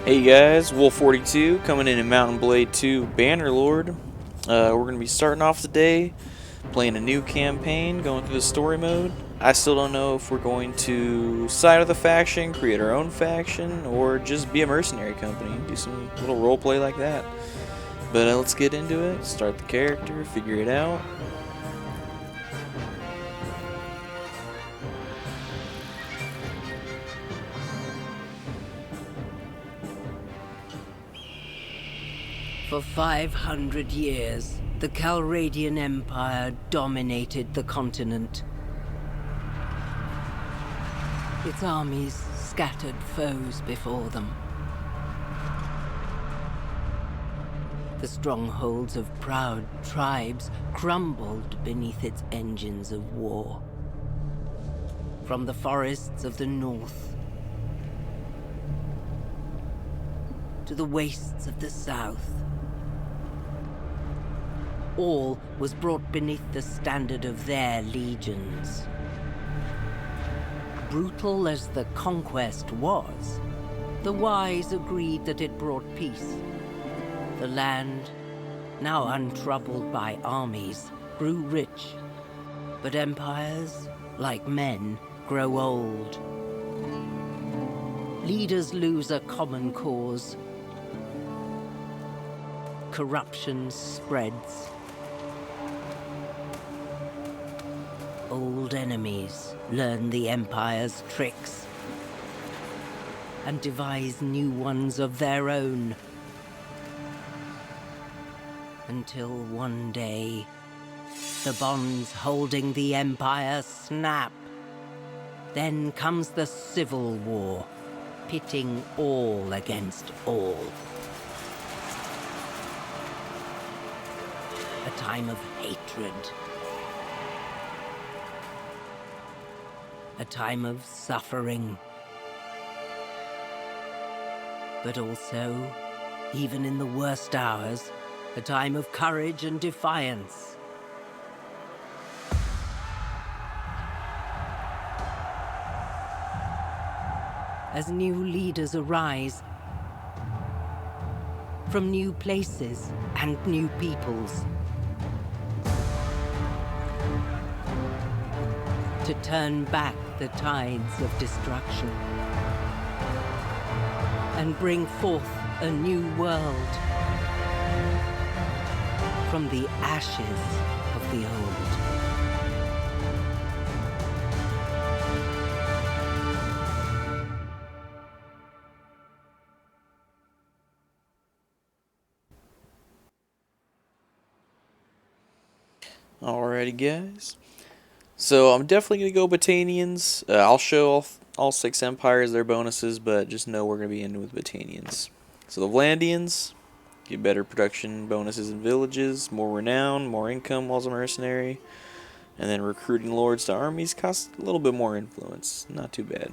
Hey guys, Wolf42 coming in Mountain Blade 2 Bannerlord. We're going to be starting off the day playing a new campaign, going through the story mode. I still don't know if we're going to side with a faction, create our own faction, or just be a mercenary company, do some little roleplay like that. But let's get into it, start the character, figure it out. For 500 years, the Calradian Empire dominated the continent. Its armies scattered foes before them. The strongholds of proud tribes crumbled beneath its engines of war. From the forests of the north to the wastes of the south, all was brought beneath the standard of their legions. Brutal as the conquest was, the wise agreed that it brought peace. The land, now untroubled by armies, grew rich. But empires, like men, grow old. Leaders lose a common cause. Corruption spreads. Old enemies learn the Empire's tricks and devise new ones of their own. Until one day, the bonds holding the Empire snap. Then comes the Civil War, pitting all against all. A time of hatred. A time of suffering. But also, even in the worst hours, a time of courage and defiance. As new leaders arise, from new places and new peoples, to turn back the tides of destruction and bring forth a new world from the ashes of the old. Alrighty guys. So I'm definitely going to go Botanians. I'll show all 6 empires their bonuses, but just know we're going to be in with Botanians. So the Vlandians get better production bonuses in villages, more renown, more income while as a mercenary, and then recruiting lords to armies costs a little bit more influence. Not too bad.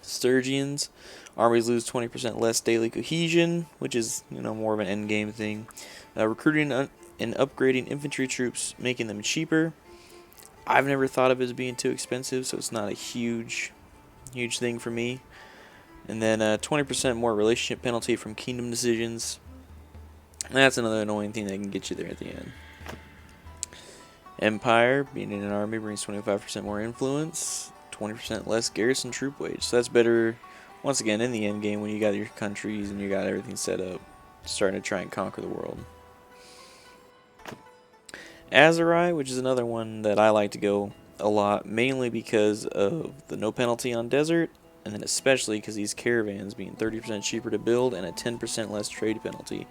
Sturgians, armies lose 20% less daily cohesion, which is more of an end game thing. Recruiting and upgrading infantry troops, making them cheaper. I've never thought of it as being too expensive, so it's not a huge thing for me. And then 20% more relationship penalty from kingdom decisions. That's another annoying thing that can get you there at the end. Empire, being in an army, brings 25% more influence, 20% less garrison troop wage. So that's better, once again, in the end game when you got your countries and you got everything set up, starting to try and conquer the world. Azeri, which is another one that I like to go a lot, mainly because of the no penalty on desert, and then especially because these caravans being 30% cheaper to build and a 10% less trade penalty.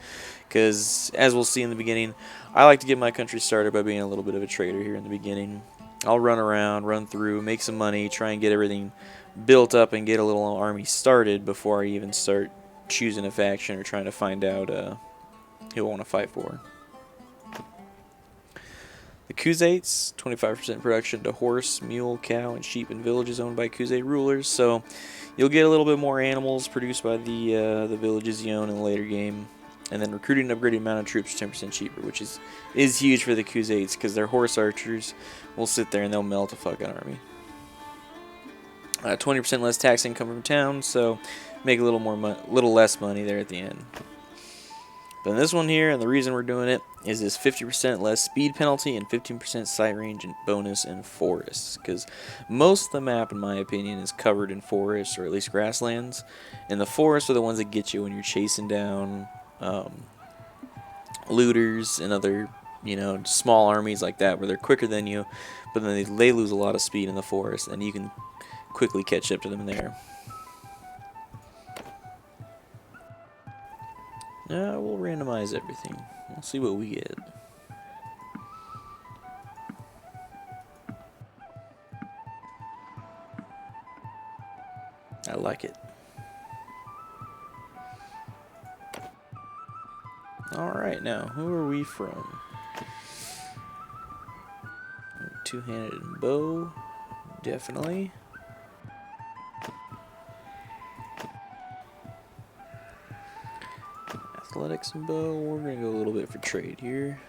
Because, as we'll see in the beginning, I like to get my country started by being a little bit of a trader here in the beginning. I'll run around, run through, make some money, try and get everything built up and get a little army started before I even start choosing a faction or trying to find out who I want to fight for. The Khuzaits, 25% production to horse, mule, cow, and sheep in villages owned by Khuzait rulers. So you'll get a little bit more animals produced by the villages you own in the later game. And then recruiting and upgrading mounted troops 10% cheaper, which is huge for the Khuzaits because their horse archers will sit there and they'll melt a fucking army. 20% less tax income from town, so make a little less money there at the end. But in this one here, and the reason we're doing it, is this 50% less speed penalty and 15% sight range and bonus in forests. Because most of the map, in my opinion, is covered in forests, or at least grasslands. And the forests are the ones that get you when you're chasing down looters and other, small armies like that, where they're quicker than you, but then they lose a lot of speed in the forest, and you can quickly catch up to them there. We'll randomize everything. We'll see what we get. I like it. Alright, now, who are we from? Two-handed bow, definitely. Athletics and bow, we're going to go a little bit for trade here.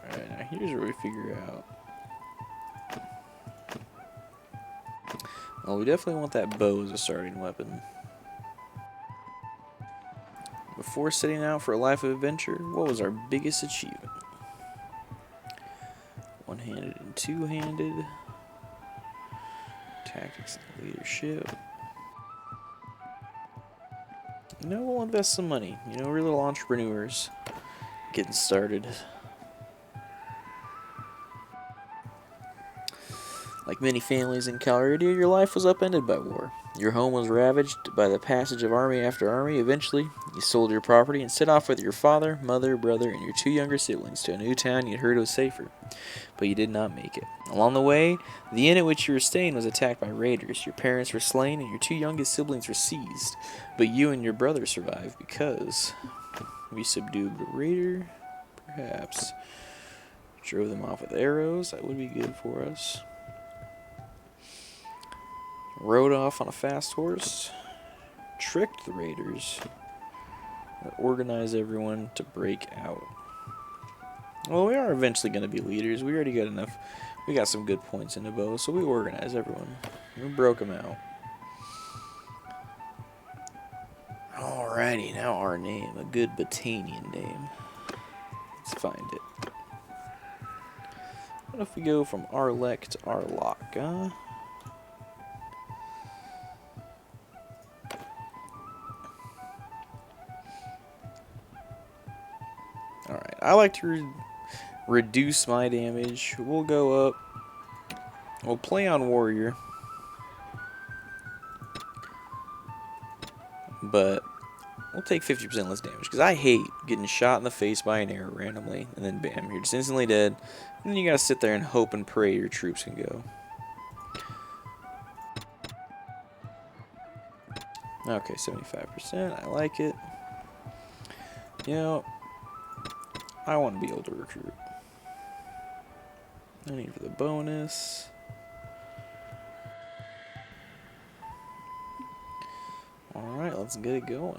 Alright, now here's where we figure out. Well, we definitely want that bow as a starting weapon. Before setting out for a life of adventure, what was our biggest achievement? One-handed and two-handed. Tactics and leadership. We'll invest some money. We're little entrepreneurs getting started. Like many families in Calradia, your life was upended by war. Your home was ravaged by the passage of army after army. Eventually, you sold your property and set off with your father, mother, brother, and your two younger siblings to a new town you'd heard was safer. But you did not make it. Along the way, the inn at which you were staying was attacked by raiders. Your parents were slain and your two youngest siblings were seized. But you and your brother survived because we subdued the raider, perhaps. Drove them off with arrows. That would be good for us. Rode off on a fast horse, tricked the raiders, or organized everyone to break out. Well, we are eventually going to be leaders. We already got enough. We got some good points in the bow, so we organized everyone. We broke them out. Alrighty, now our name. A good Botanian name. Let's find it. What if we go from Arloch to Arloch, huh? Alright, I like to reduce my damage. We'll go up. We'll play on warrior. But we'll take 50% less damage. Because I hate getting shot in the face by an arrow randomly. And then bam, you're just instantly dead. And then you gotta sit there and hope and pray your troops can go. Okay, 75%. I like it. I want to be able to recruit. I need for the bonus. Alright, let's get it going.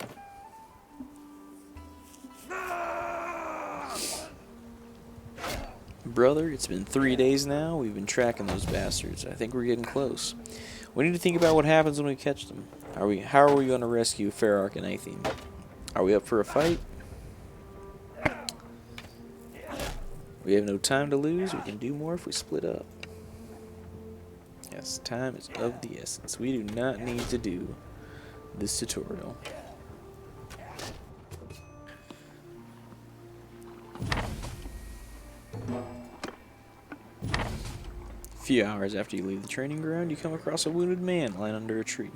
Brother, it's been 3 days now. We've been tracking those bastards. I think we're getting close. We need to think about what happens when we catch them. How are we going to rescue Farark and Athene? Are we up for a fight? We have no time to lose. We can do more if we split up. Yes, time is of the essence. We do not need to do this tutorial. A few hours after you leave the training ground, you come across a wounded man lying under a tree.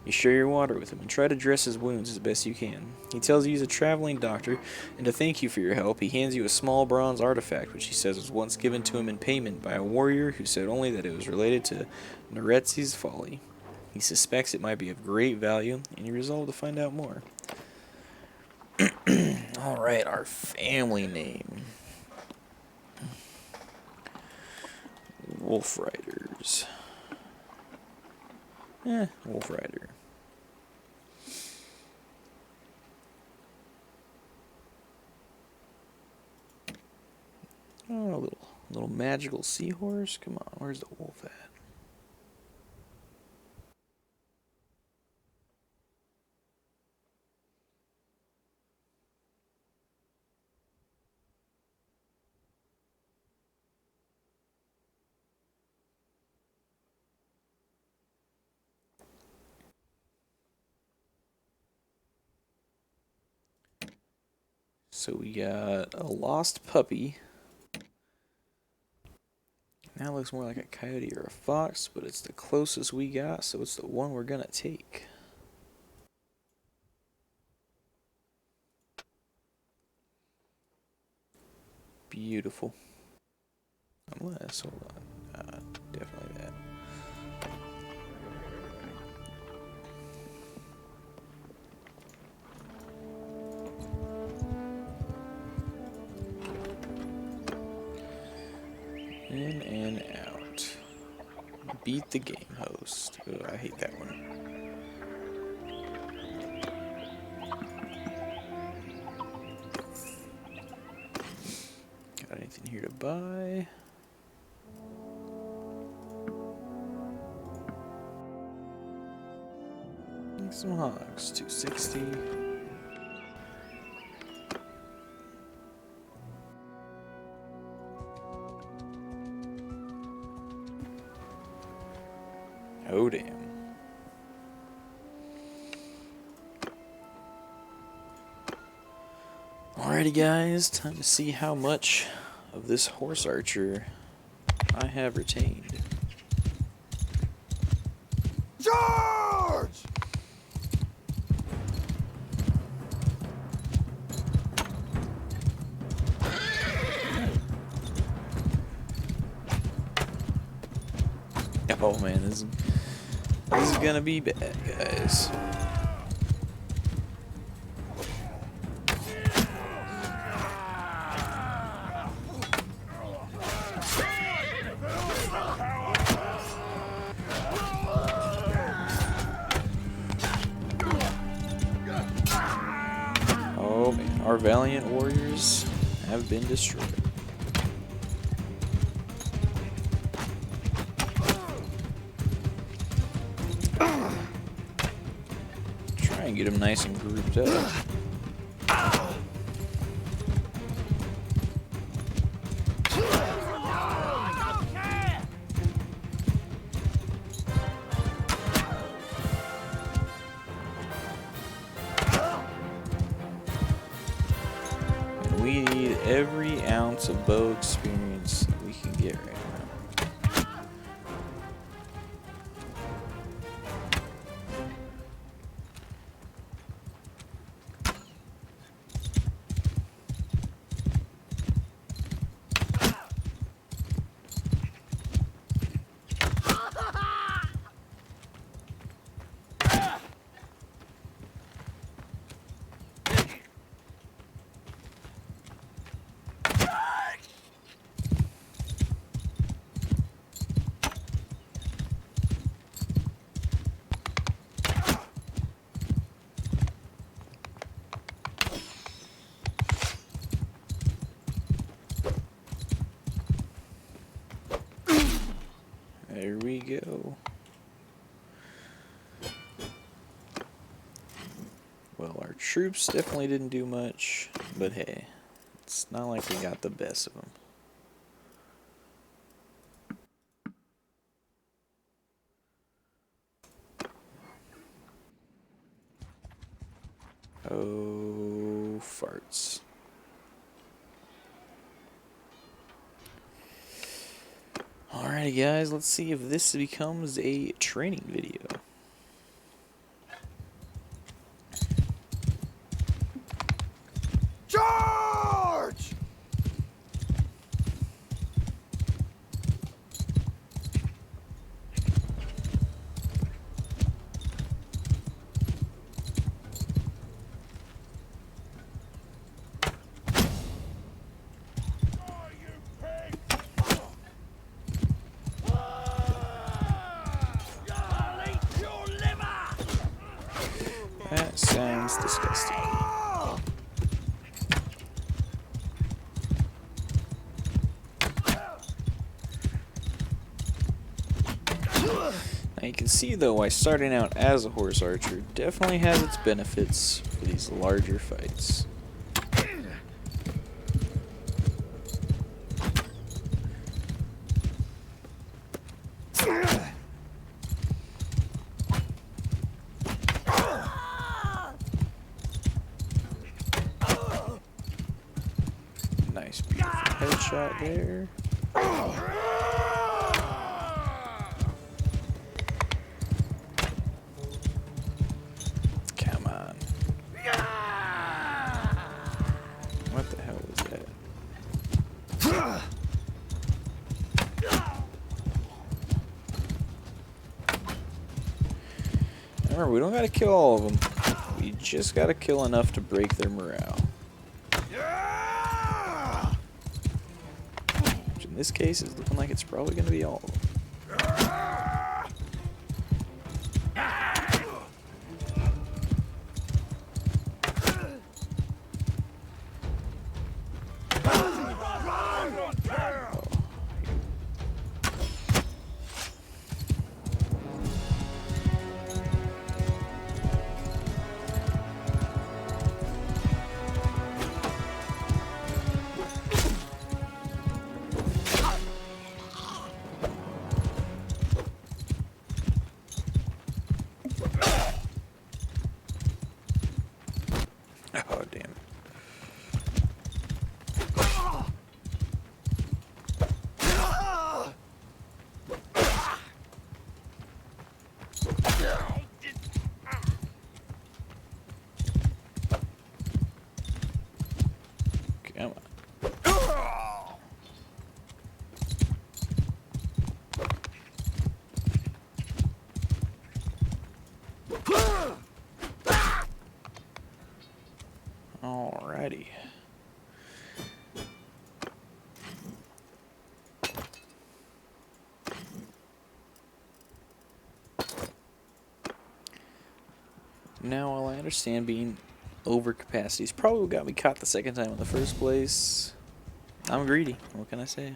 You share your water with him and try to dress his wounds as best you can. He tells you he's a traveling doctor, and to thank you for your help, he hands you a small bronze artifact which he says was once given to him in payment by a warrior who said only that it was related to Neretzi's folly. He suspects it might be of great value, and you resolve to find out more. Alright, our family name. Wolf Riders. Wolf Rider. Oh, a little magical seahorse. Come on, where's the wolf at? So we got a lost puppy. Now it looks more like a coyote or a fox, but it's the closest we got, so it's the one we're gonna take. Beautiful. Unless, hold on. Definitely that. In and out. Beat the game host. Oh, I hate that one. Got anything here to buy? Some hogs. 260. Oh, damn. Alrighty, guys. Time to see how much of this horse archer I have retained. Charge! Oh man, this is gonna be bad, guys. Oh man, our valiant warriors have been destroyed. Try and get them nice and grouped up. And we need every ounce of bow experience that we can get right now. There we go. Well, our troops definitely didn't do much, but hey, it's not like we got the best of them. Oh, farts. Alrighty guys, let's see if this becomes a training video. Charge! He's disgusting. Now you can see though why starting out as a horse archer definitely has its benefits for these larger fights. Nice, beautiful headshot there. Come on. What the hell was that? Remember, we don't gotta kill all of them. We just gotta kill enough to break their morale. Which in this case is looking like it's probably gonna be all of them. Oh, damn it. Come on. Alrighty. Now, while I understand being over capacity is probably what got me caught the second time in the first place, I'm greedy. What can I say?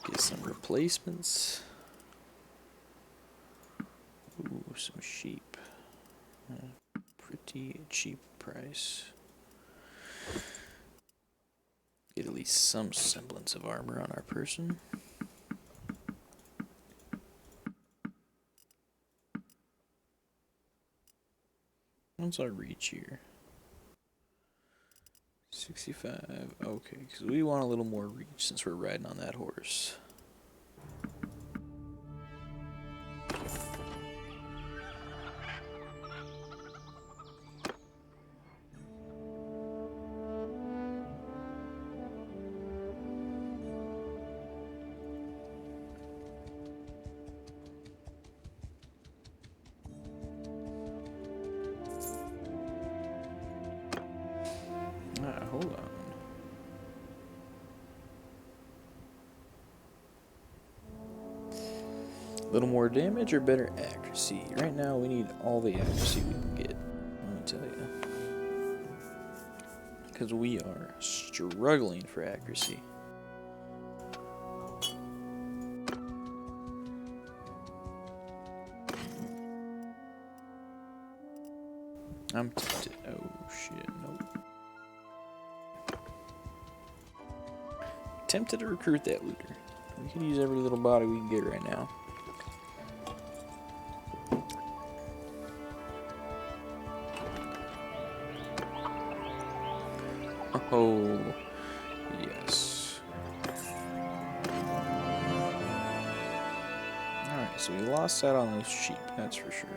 Get some replacements. Ooh, some sheep. Pretty cheap price. Get at least some semblance of armor on our person. What's our reach here? 65. Okay, because we want a little more reach since we're riding on that horse. Hold on. A little more damage or better accuracy? Right now we need all the accuracy we can get, let me tell you. Because we are struggling for accuracy. I'm tempted. Oh shit, nope. Tempted to recruit that looter. We could use every little body we can get right now. Oh, yes. Alright, so we lost out on those sheep, that's for sure.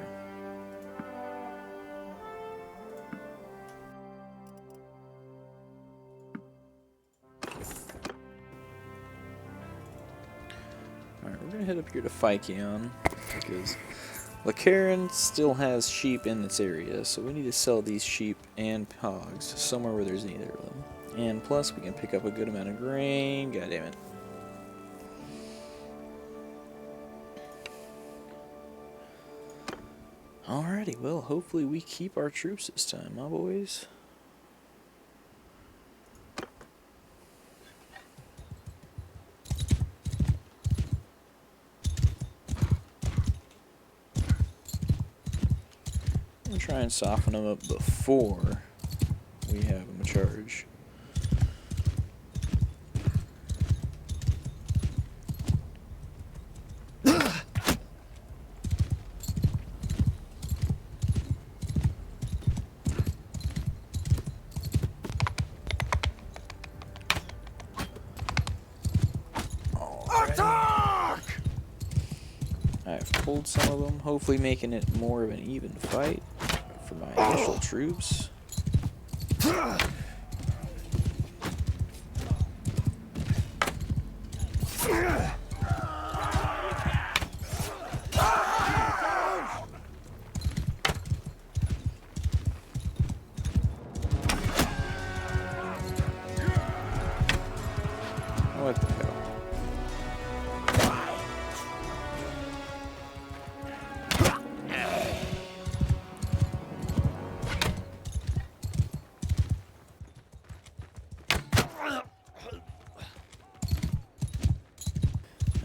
Alright, we're gonna head up here to Phykeon, because Lacaran still has sheep in this area, so we need to sell these sheep and hogs somewhere where there's neither of them. And plus, we can pick up a good amount of grain. God damn it. Alrighty, well, hopefully we keep our troops this time, my boys. I'm gonna try and soften them up before we have them charge. Attack! I've pulled some of them, hopefully making it more of an even fight for my initial troops. What the hell?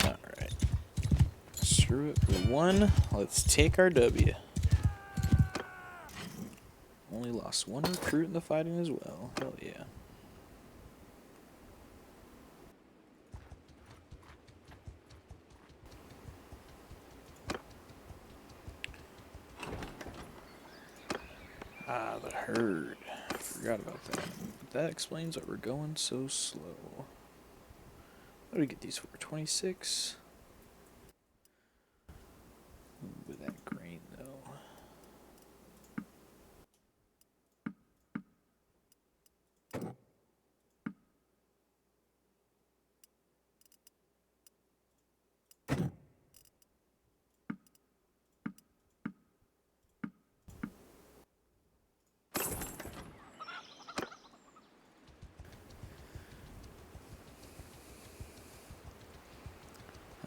Alright. Screw it for one. Let's take our W. Only lost one recruit in the fighting as well. Hell yeah. Ah, the herd. Forgot about that. But that explains why we're going so slow. What do we get these for? 26? With that grain, though.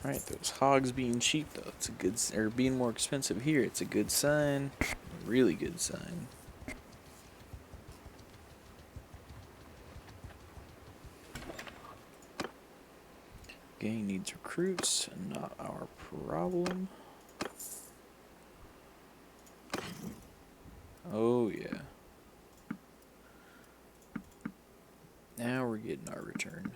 Alright, those hogs being cheap though, it's a good, or being more expensive here, it's a good sign. A really good sign. Gang needs recruits, not our problem. Oh yeah. Now we're getting our return.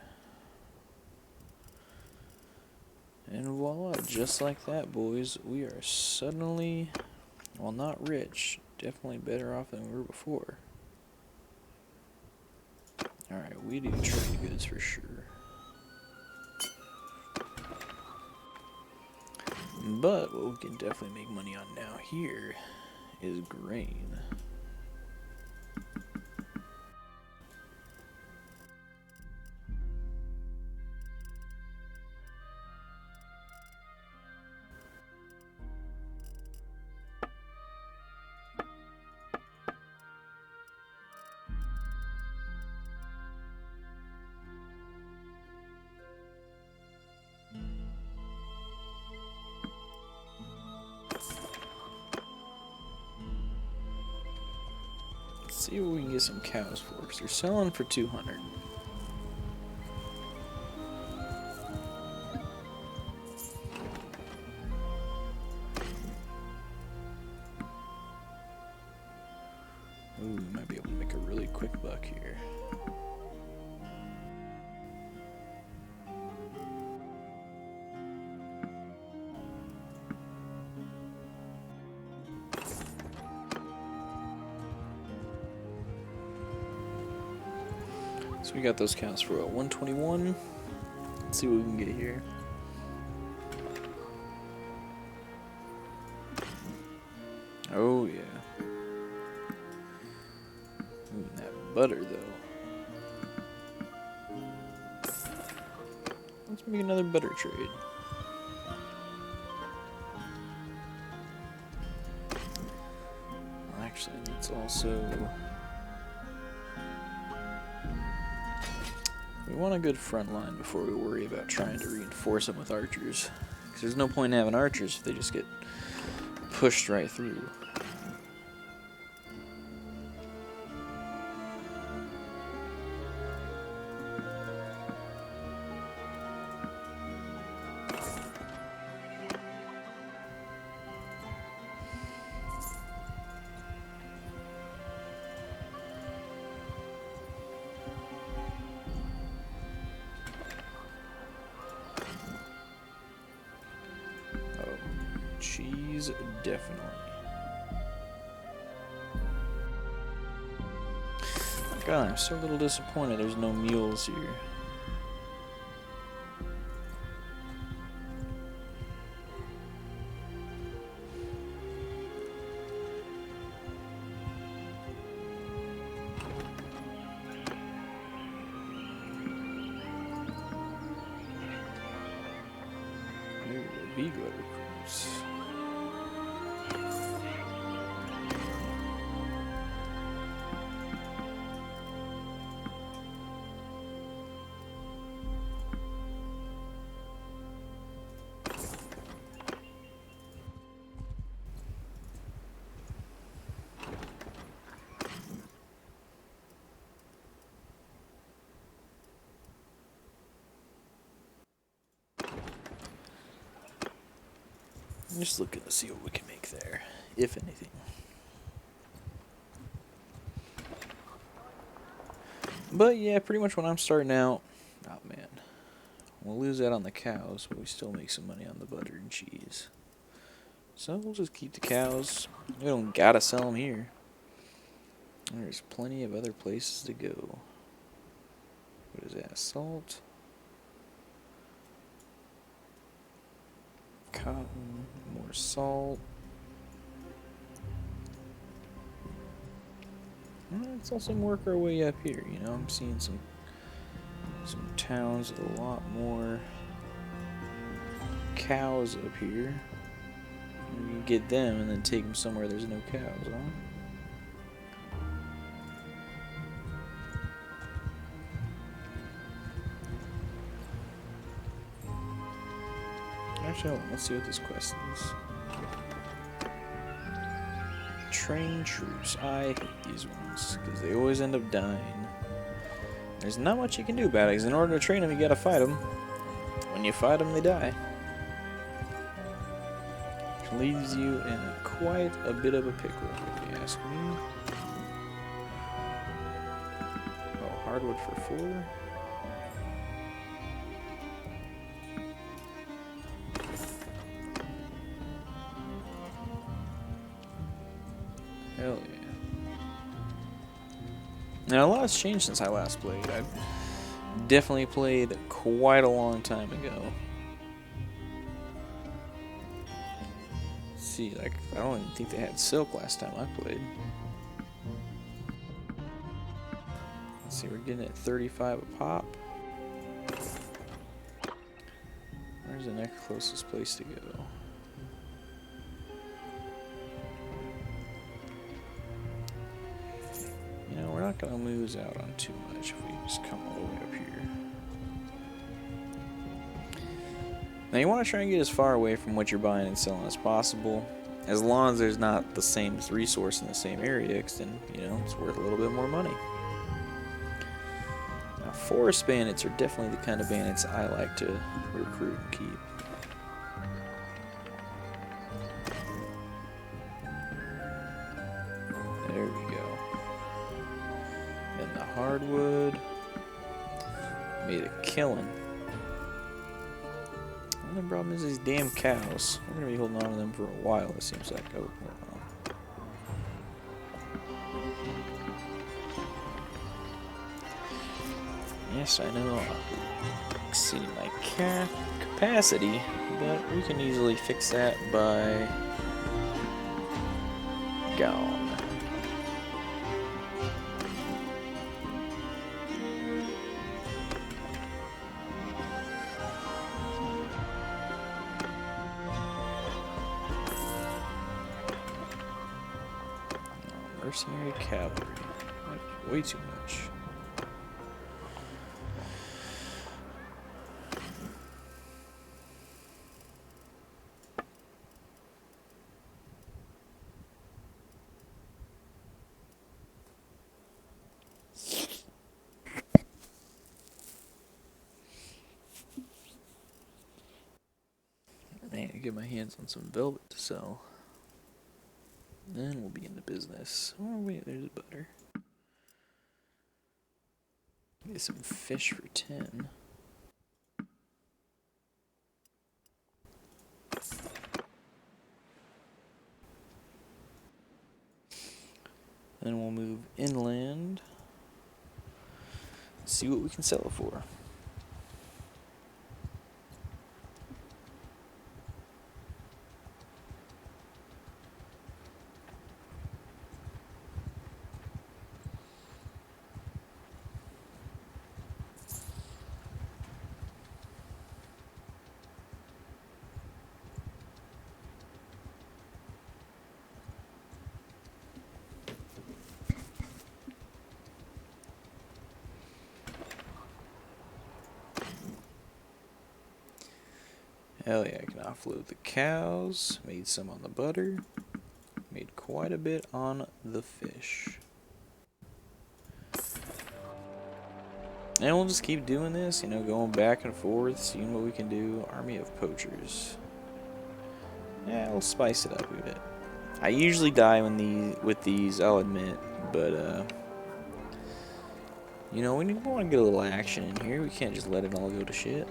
And voila, just like that, boys, we are suddenly, well, not rich, definitely better off than we were before. Alright, we do trade goods for sure. But what we can definitely make money on now here is grain. Let's see what we can get some cows for, because they're selling for 200. Ooh, we might be able to make a really quick buck here. So we got those cows for what, 121? Let's see what we can get here. Oh yeah. Ooh, and that butter though. Let's make another butter trade. Actually, let's also... We want a good front line before we worry about trying to reinforce them with archers. Because there's no point in having archers if they just get pushed right through. cheese, definitely. God, I'm so a little disappointed there's no mules here. Big recruits. I'm just looking to see what we can make there, if anything. But yeah, pretty much when I'm starting out, oh man, we'll lose out on the cows, but we still make some money on the butter and cheese. So we'll just keep the cows. We don't gotta sell them here. There's plenty of other places to go. What is that? Salt. Cotton. More salt. Let's also work our way up here. You know, I'm seeing some towns with a lot more cows up here. We can get them and then take them somewhere there's no cows, huh? Actually, let's see what this quest is. Train troops. I hate these ones because they always end up dying. There's not much you can do about it, because in order to train them, you gotta fight them. When you fight them, they die. Which leaves you in quite a bit of a pickle, if you ask me. Oh, hardwood for 4. Hell yeah. Now, a lot has changed since I last played. I've definitely played quite a long time ago. Let's see, like, I don't even think they had silk last time I played. Let's see, we're getting at 35 a pop. Where's the next closest place to go? You know, we're not going to lose out on too much if we just come all the way up here. Now, you want to try and get as far away from what you're buying and selling as possible, as long as there's not the same resource in the same area, because then, you know, it's worth a little bit more money. Now, forest bandits are definitely the kind of bandits I like to recruit and keep. There we go. Then the hardwood made a killing. The problem is these damn cows. We're gonna be holding on to them for a while, it seems like. Oh, well. Yes, I know I'm exceeding my capacity, but we can easily fix that by gone. Mercenary cavalry. That's way too much. I need to get my hands on some velvet to sell. Then we'll be in the business. Oh wait, there's butter. Get some fish for 10. Then we'll move inland. See what we can sell it for. Hell yeah, I can offload the cows. Made some on the butter. Made quite a bit on the fish. And we'll just keep doing this, you know, going back and forth, seeing what we can do. Army of poachers. Yeah, we'll spice it up a bit. I usually die with these, I'll admit, but you know, we want to get a little action in here. We can't just let it all go to shit.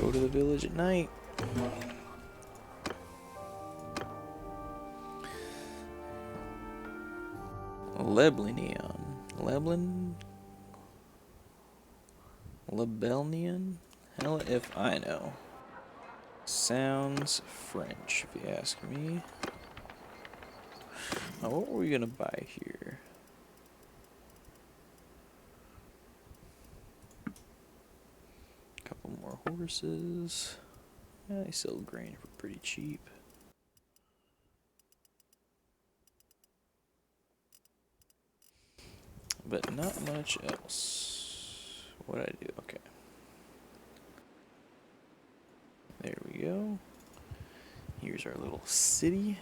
Go to the village at night. Leblinion. Lebelnian? Hell if I know. Sounds French, if you ask me. Now, what were we gonna buy here? Couple more horses. Yeah, they sell grain for pretty cheap. But not much else. What'd I do? Okay. There we go. Here's our little city.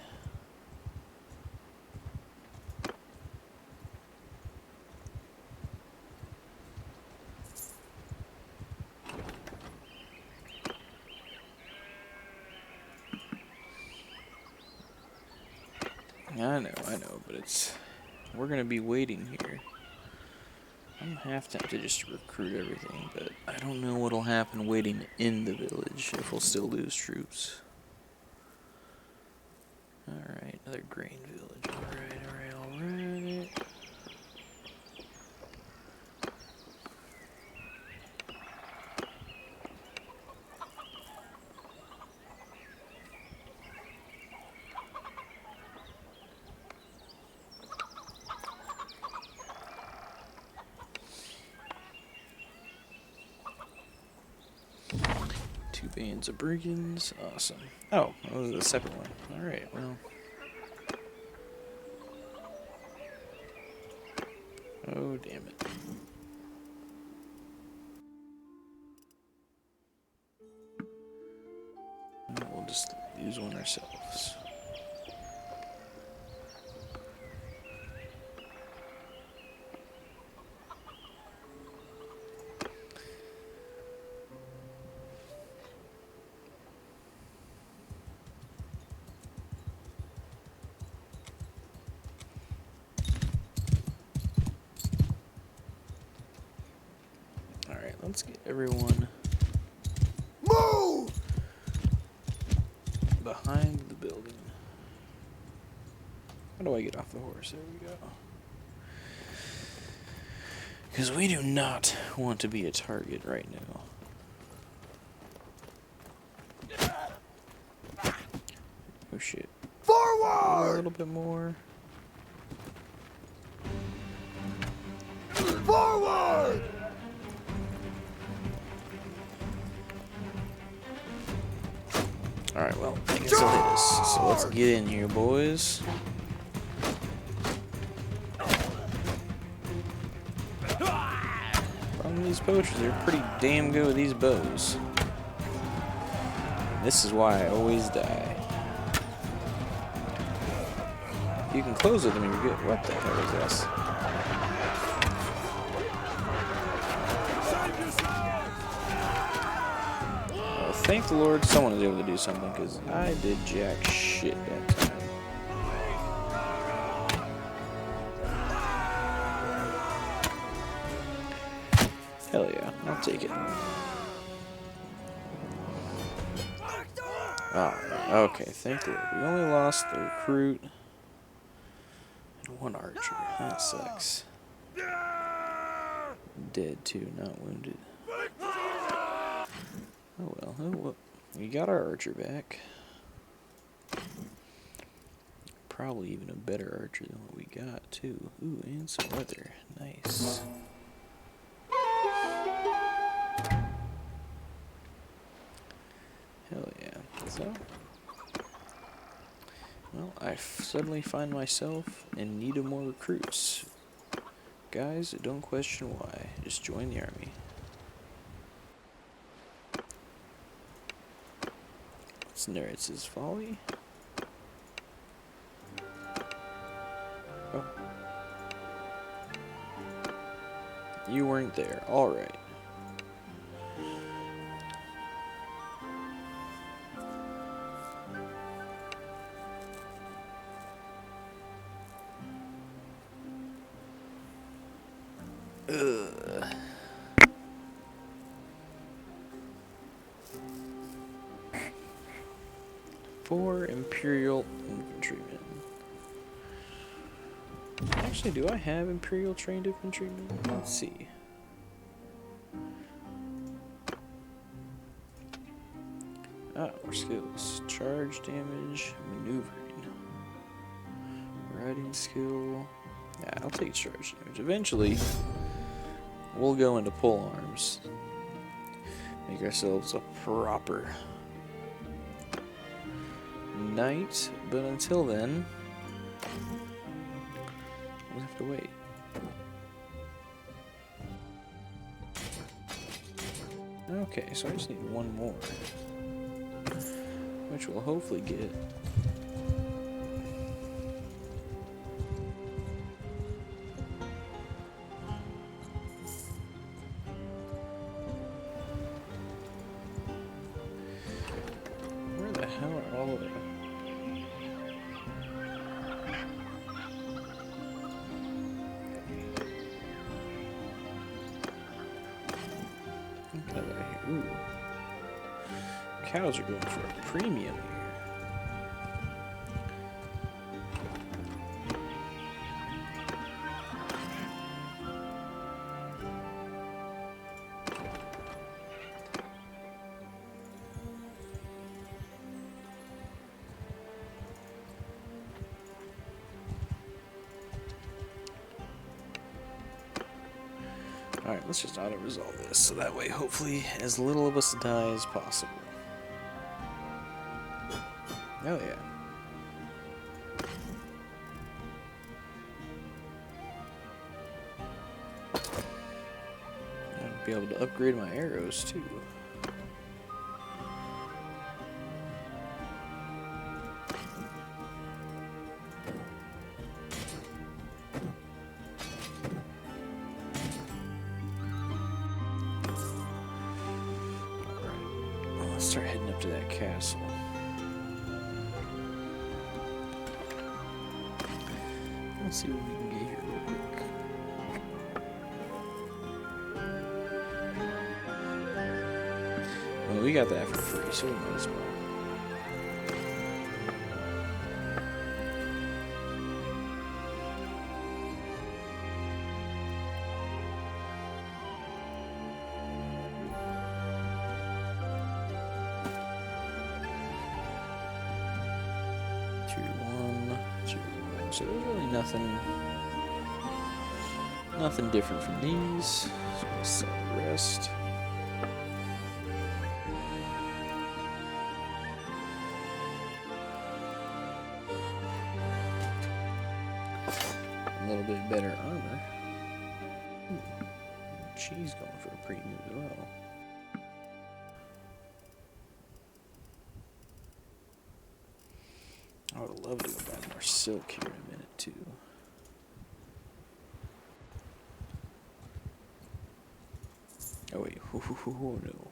I know, but we're gonna be waiting here. I'm half tempted just to recruit everything, but I don't know what'll happen waiting in the village, if we'll still lose troops. Alright, another grain village. Alright. Two bands of brigands. Awesome. Oh, that was the separate one. Alright, well. Oh, damn it. We'll just use one ourselves. Let's get everyone Move! behind the building. How do I get off the horse? There we go. Because we do not want to be a target right now. Oh shit. Forward! A little bit more. Forward! Alright, well, I guess I'll hit us. So let's get in here, boys. Problem with these poachers, they're pretty damn good with these bows. And this is why I always die. If you can close with them, you're good. What the hell is this? Thank the Lord someone was able to do something, because I did jack shit that time. Hell yeah, I'll take it. Alright, okay, thank Lord. We only lost the recruit and one archer. That sucks. Dead too, not wounded. Oh well, oh well. We got our archer back. Probably even a better archer than what we got too. Ooh, and some weather. Nice. Hell yeah. So, well, I suddenly find myself in need of more recruits. Guys, don't question why. Just join the army. It's Neretz's folly. Oh. You weren't there. Alright. Ugh. 4 Imperial infantrymen. Actually, do I have Imperial trained infantrymen? Let's see. Ah, more skills. Charge damage, maneuvering. Riding skill. Yeah, I'll take charge damage. Eventually, we'll go into pole arms. Make ourselves a proper knight, but until then, we'll have to wait. Okay, so I just need one more, which we'll hopefully get. Where the hell are all of them? Ooh. Cows are going for a premium here. Alright, let's just auto-resolve this, so that way, hopefully, as little of us die as possible. Oh yeah. I'll be able to upgrade my arrows, too. Let's start heading up to that castle. Let's see what we can get here real quick. Well, we got that for free, so we might as well. So there's really nothing different from these. So we'll sell the rest. A little bit better armor. She's going for a premium as well. I would love to go buy more silk here in a minute, too. Oh, wait. Oh, no.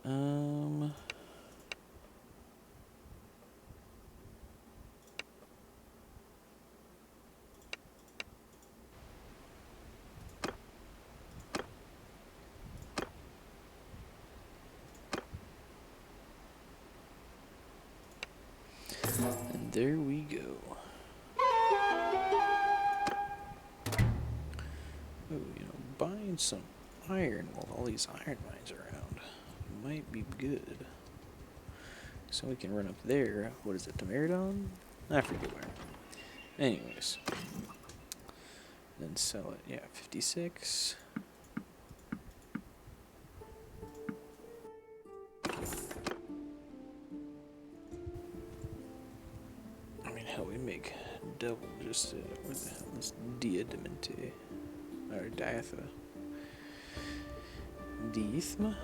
Um. And there we go. Oh, you know, buying some iron while all these iron mines are around might be good. So we can run up there. What is it, Temeridon? I forget where. Anyways. Then sell it. Yeah, 56. I mean, hell, we make double just, what the hell is Diadamante? Or Diatha? Diethma?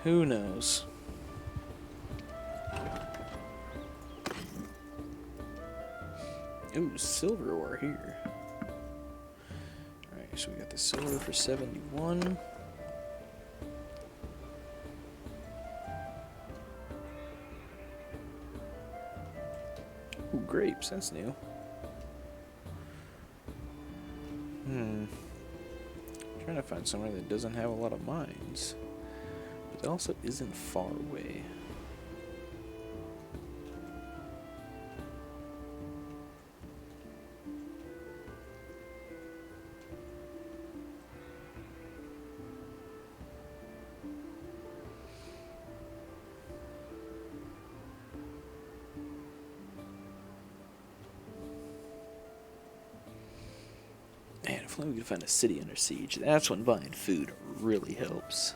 Who knows? Ooh, silver ore here. Alright, so we got the silver for 71. Ooh, grapes, that's new. Trying to find somewhere that doesn't have a lot of mines, but also isn't far away. Man, if only we could find a city under siege. That's when buying food really helps.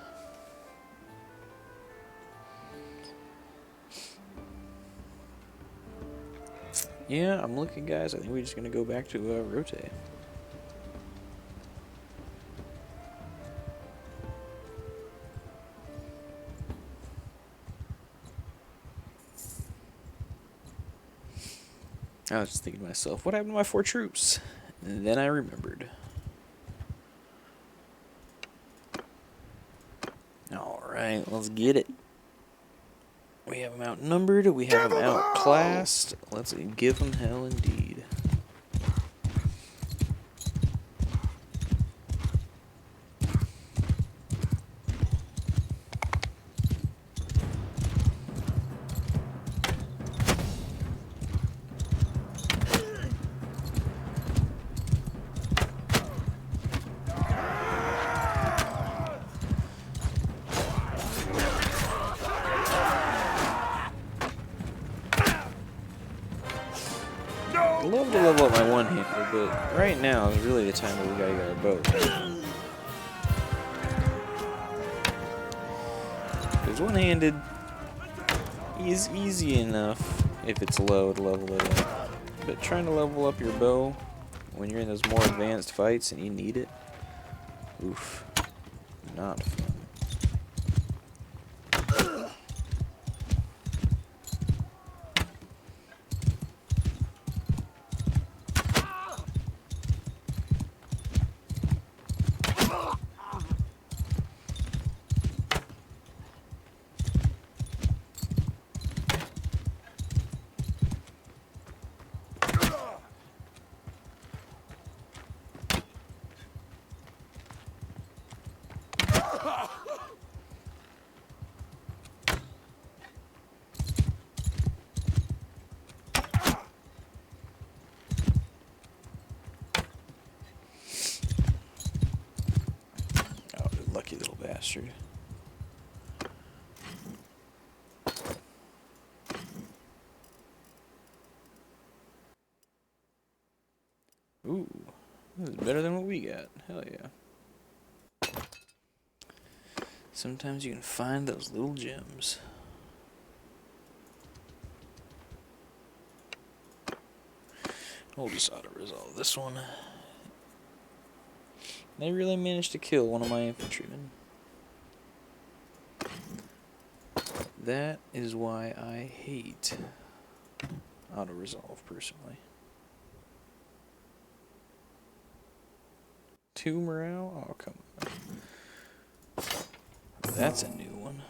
Yeah, I'm looking, guys. I think we're just going to go back to Rote. I was just thinking to myself, what happened to my 4 troops? And then I remembered. Alright, let's get it. We have them outnumbered, we have them outclassed. Let's give them hell indeed. I'd love to level up my one-hander, but right now is really the time where we gotta get our bow. Because one-handed is easy enough if it's low to level it up. But trying to level up your bow when you're in those more advanced fights and you need it, oof, not fun. Lucky little bastard. Ooh, this is better than what we got. Hell yeah. Sometimes you can find those little gems. We'll just auto-resolve this one. They really managed to kill one of my infantrymen. That is why I hate auto-resolve, personally. 2 morale? Oh, come on. That's a new one.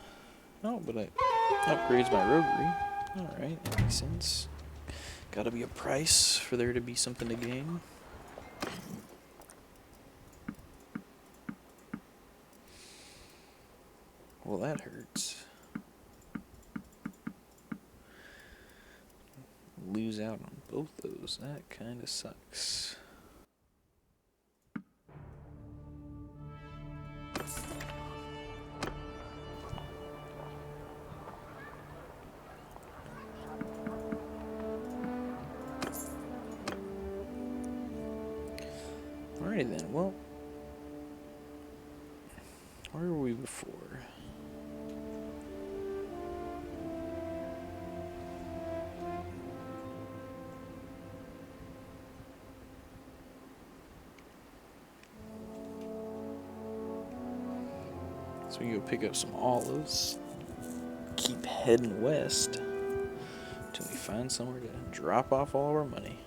Oh, but it upgrades my roguery. Alright, that makes sense. Gotta be a price for there to be something to gain. Well, that hurts. Lose out on both those. That kinda sucks. Alrighty then, well, where were we before? So we can go pick up some olives, keep heading west until we find somewhere to drop off all of our money.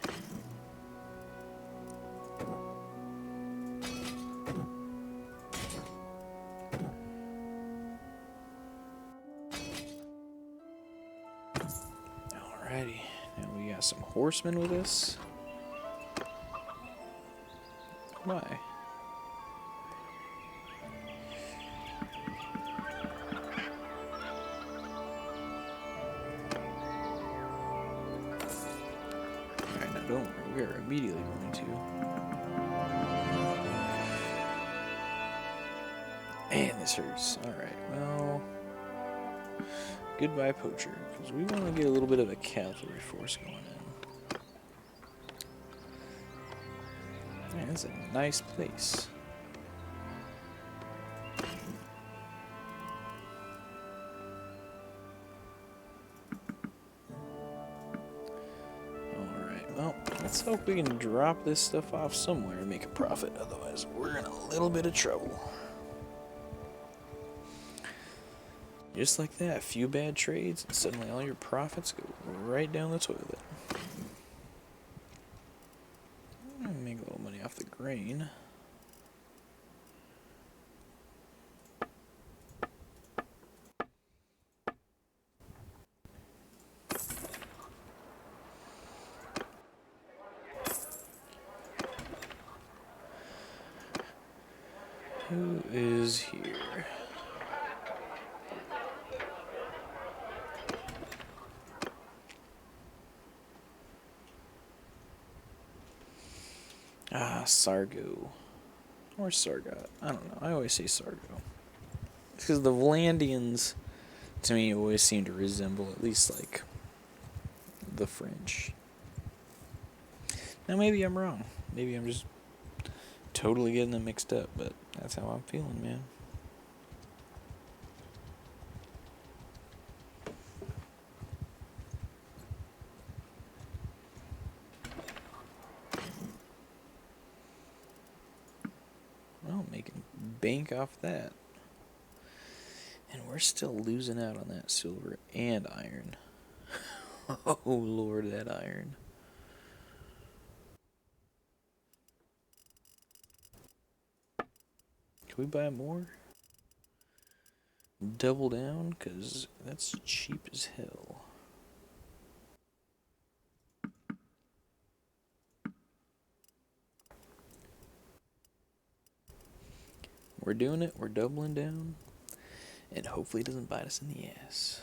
Alrighty, now we got some horsemen with us. Why? Alright, now don't worry, we are immediately going to. Man, this hurts. Alright, well, goodbye, poacher, because we want to get a little bit of a cavalry force going in. Man, this is a nice place. Alright, well, let's hope we can drop this stuff off somewhere and make a profit, otherwise we're in a little bit of trouble. Just like that, a few bad trades, and suddenly all your profits go right down the toilet. Make a little money off the grain. Who is here? Ah, Sargo. Or Sargot. I don't know. I always say Sargo. It's because the Vlandians, to me, always seem to resemble at least, like, the French. Now, maybe I'm wrong. Maybe I'm just totally getting them mixed up, but that's how I'm feeling, man. Well, making bank off that. And we're still losing out on that silver and iron. Oh, Lord, that iron. Can we buy more? Double down? Because that's cheap as hell. We're doing it. We're doubling down. And hopefully it doesn't bite us in the ass.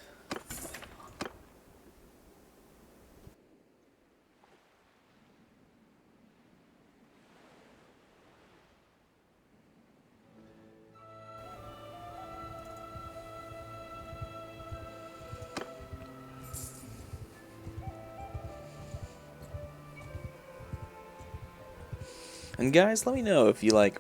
And guys, let me know if you like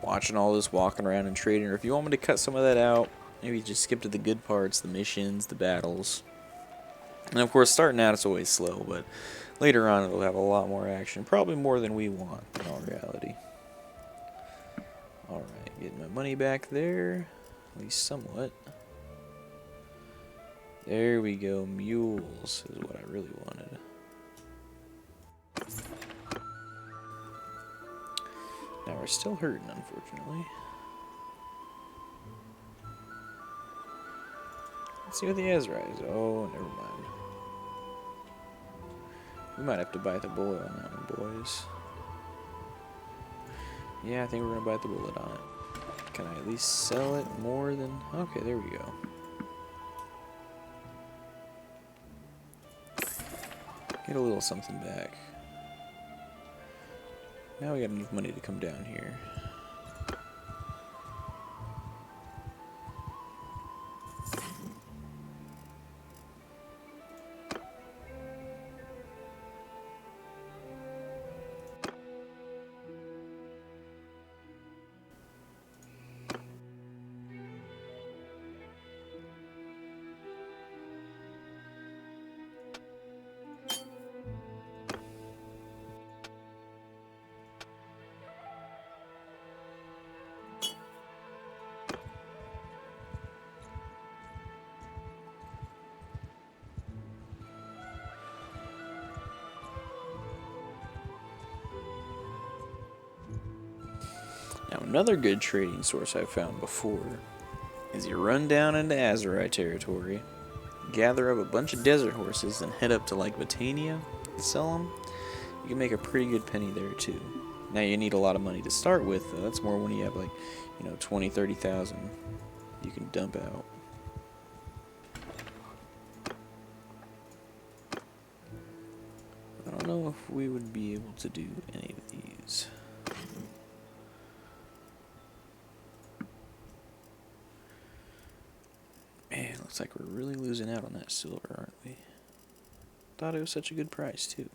watching all this walking around and trading, or if you want me to cut some of that out, maybe just skip to the good parts, the missions, the battles. And of course, starting out it's always slow, but later on it'll have a lot more action, probably more than we want in all reality. Alright, getting my money back there, at least somewhat. There we go, mules is what I really wanted. Now we're still hurting, unfortunately. Let's see what the Azeri is. Oh, never mind. We might have to bite the bullet on that one, boys. Yeah, I think we're gonna bite the bullet on it. Can I at least sell it more than... Okay, there we go. Get a little something back. Now we got enough money to come down here. Now, another good trading source I've found before is you run down into Azeri territory, gather up a bunch of desert horses, and head up to like Botania and sell them. You can make a pretty good penny there too. Now you need a lot of money to start with, though. That's more when you have like, 20, 30,000 you can dump out. I don't know if we would be able to do any of these. Man, looks like we're really losing out on that silver, aren't we? Thought it was such a good price, too.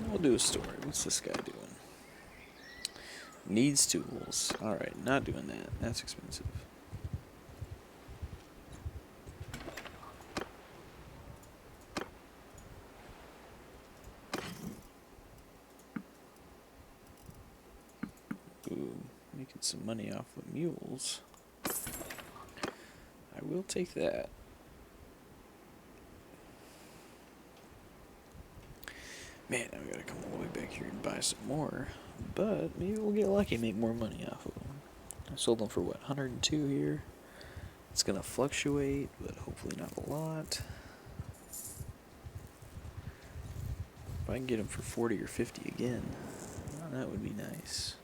We'll do a story. What's this guy doing? Needs tools. Alright, not doing that. That's expensive. Ooh, making some money off the mules. I will take that. Man, now we gotta come all the way back here and buy some more. But maybe we'll get lucky and make more money off of them. I sold them for what, 102 here? It's gonna fluctuate, but hopefully not a lot. If I can get them for 40 or 50 again, that would be nice.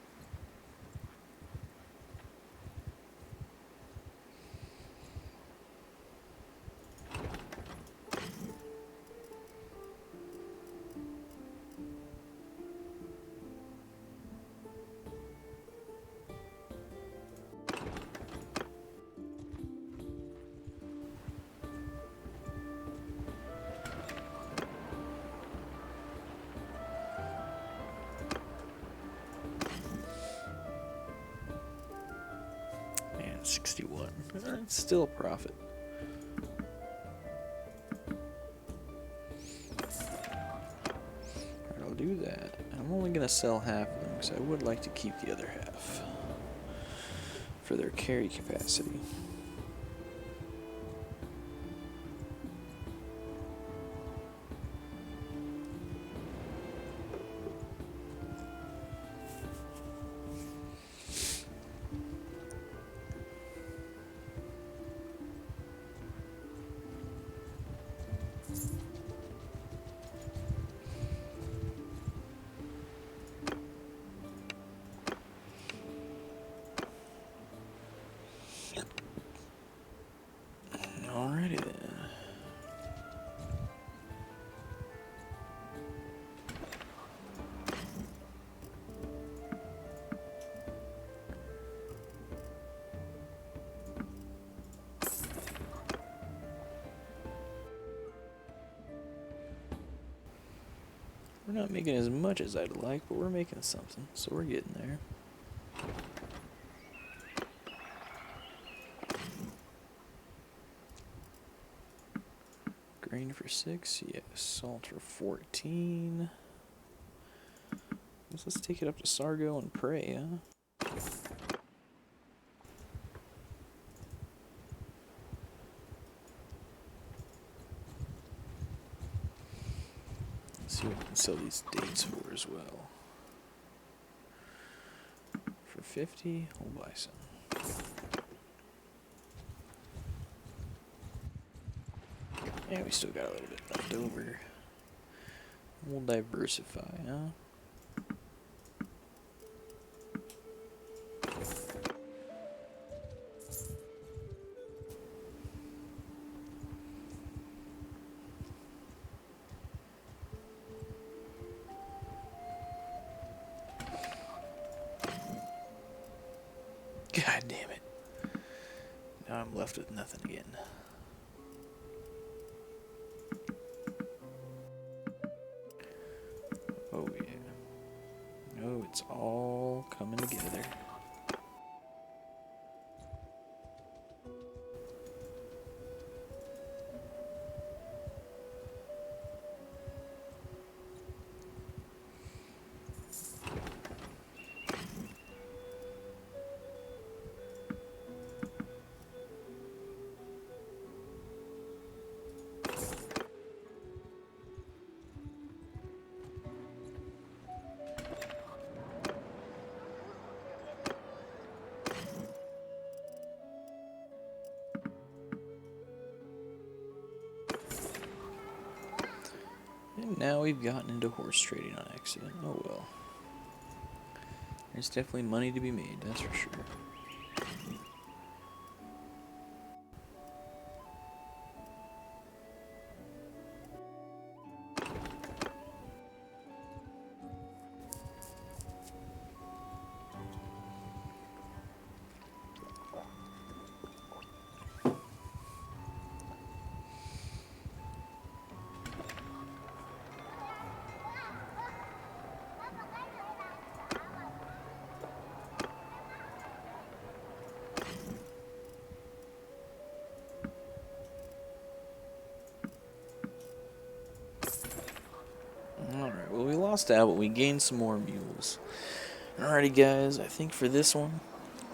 Man, 61. It's still a profit. Alright, I'll do that. I'm only going to sell half of them because I would like to keep the other half for their carry capacity. We're not making as much as I'd like, but we're making something, so we're getting there. Grain for 6, yes. Salt for 14. Let's take it up to Sargo and pray, huh? Let's see what we can sell these dates for as well. For 50, we'll buy some. Yeah, we still got a little bit left over. We'll diversify, huh? God damn it. Now I'm left with nothing again. Oh yeah. Oh, it's all coming together. And now we've gotten into horse trading on accident. Oh well. There's definitely money to be made, that's for sure. Alright, well we lost out, but we gained some more mules. Alrighty guys, I think for this one,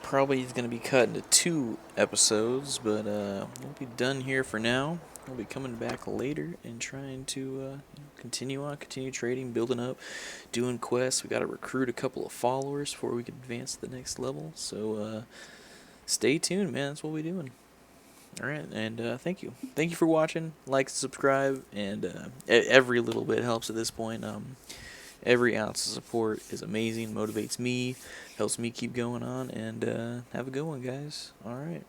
probably is going to be cut into 2 episodes, but we'll be done here for now. We'll be coming back later and trying to continue trading, building up, doing quests. We got to recruit a couple of followers before we can advance to the next level, so stay tuned, man. That's what we're doing. Alright, and thank you. Thank you for watching. Like, subscribe, and every little bit helps at this point. Every ounce of support is amazing, motivates me, helps me keep going on, and have a good one, guys. Alright.